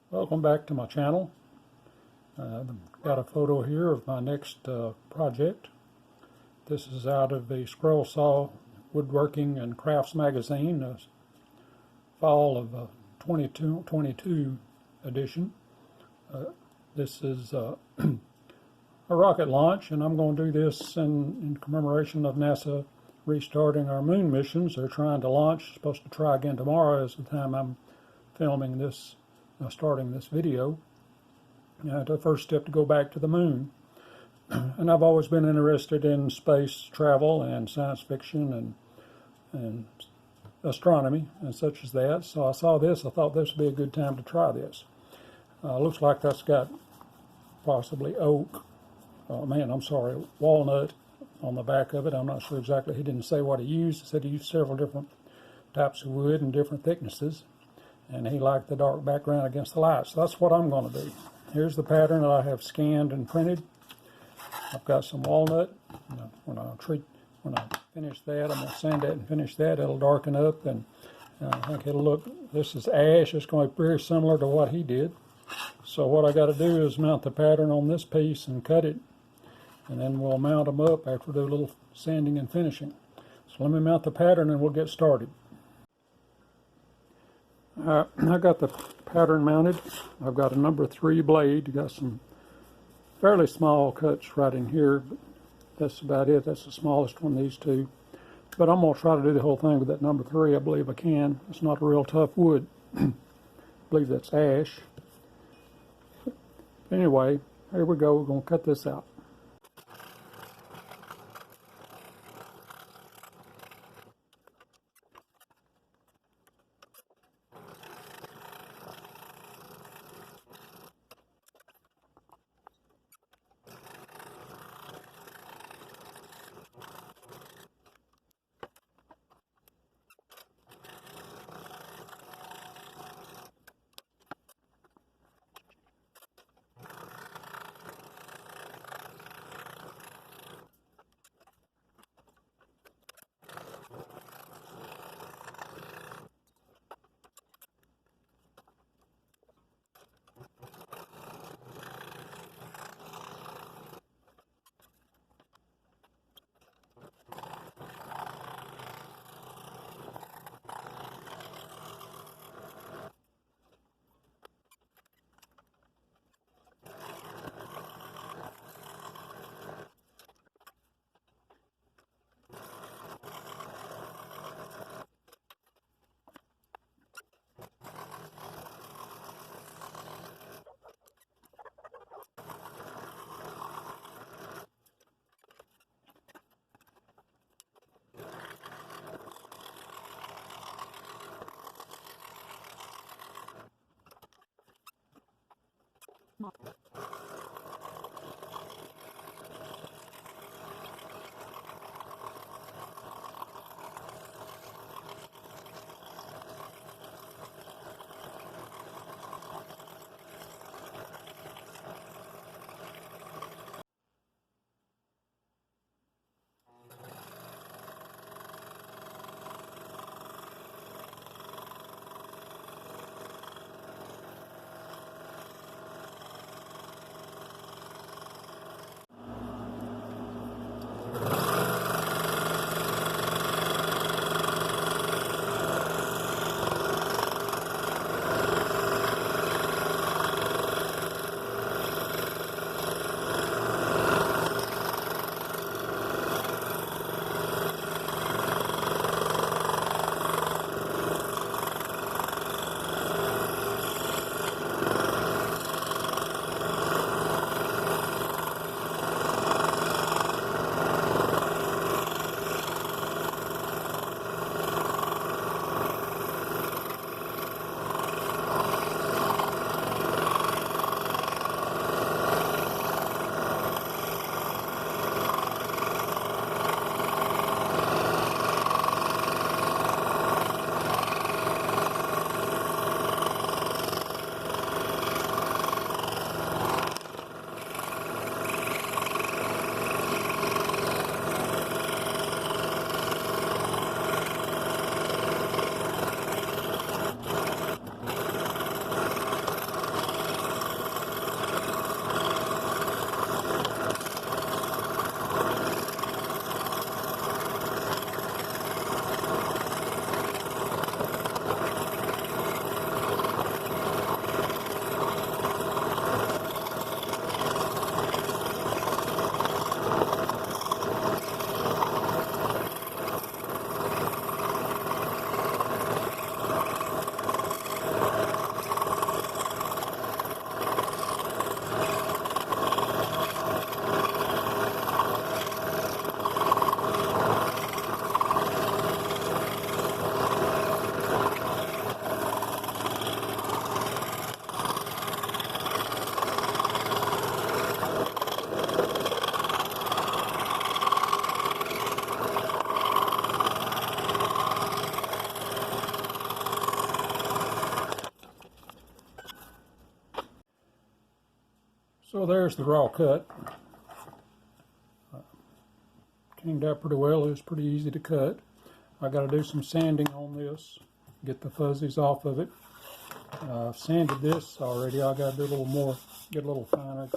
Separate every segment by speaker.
Speaker 1: Welcome back to my channel. Got a photo here of my next project. This is out of the Saw Woodworking and Crafts magazine, fall of 2022 edition. This is a rocket launch, and I'm going to do this in commemoration of NASA restarting our moon missions. They're trying to launch, supposed to try again tomorrow is the time I'm filming this, starting this video. The first step to go back to the moon. And I've always been interested in space travel and science fiction and astronomy and such as that. So I saw this, I thought this would be a good time to try this. Looks like that's got possibly oak, walnut on the back of it. I'm not sure exactly. He didn't say what he used. He said he used several different types of wood and different thicknesses, and he liked the dark background against the light. So that's what I'm going to do. Here's the pattern that I have scanned and printed. I've got some walnut. When I finish that, I'm going to sand it and finish that. It'll darken up, and I think it'll look. This is ash. It's going to be very similar to what he did. So what I got to do is mount the pattern on this piece and cut it, and then we'll mount them up after we do a little sanding and finishing. So let me mount the pattern and we'll get started. I got the pattern mounted. I've got a number 3 blade. Got some fairly small cuts right in here, but that's about it. That's the smallest one, these two. But I'm going to try to do the whole thing with that number 3. I believe I can. It's not a real tough wood. I believe that's ash. Anyway, here we go. We're going to cut this out. So there's the raw cut. Came out pretty well. It was pretty easy to cut. I got to do some sanding on this, get the fuzzies off of it. I've sanded this already. I got to do a little more, get a little finer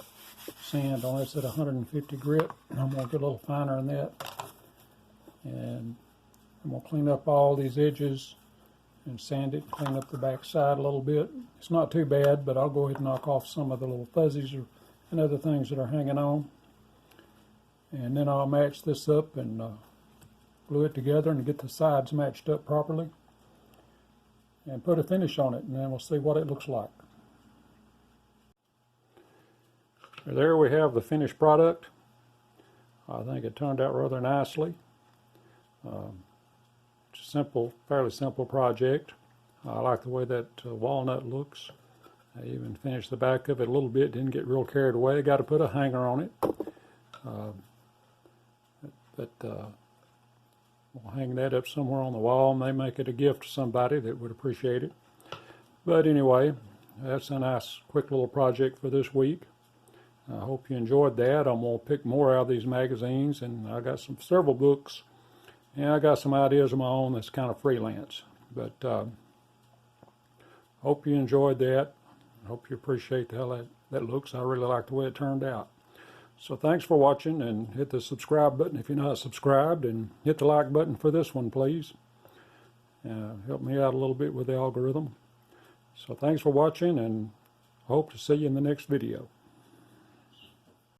Speaker 1: sand on it. It's at 150 grit. I'm going to get a little finer in that. And I'm going to clean up all these edges and sand it, clean up the back side a little bit. It's not too bad, but I'll go ahead and knock off some of the little fuzzies and other things that are hanging on. And then I'll match this up and glue it together and get the sides matched up properly and put a finish on it, and then we'll see what it looks like. There we have the finished product. I think it turned out rather nicely. It's a simple, fairly simple project. I like the way that walnut looks. I even finished the back of it a little bit, didn't get real carried away. Got to put a hanger on it. We'll hang that up somewhere on the wall and may make it a gift to somebody that would appreciate it. But anyway, that's a nice quick little project for this week. I hope you enjoyed that. I'm going to pick more out of these magazines, and I got several books, and I got some ideas of my own that's kind of freelance. But hope you enjoyed that. I hope you appreciate how that looks. I really like the way it turned out. So thanks for watching, and hit the subscribe button if you're not subscribed, and hit the like button for this one, please. Help me out a little bit with the algorithm. So thanks for watching, and hope to see you in the next video.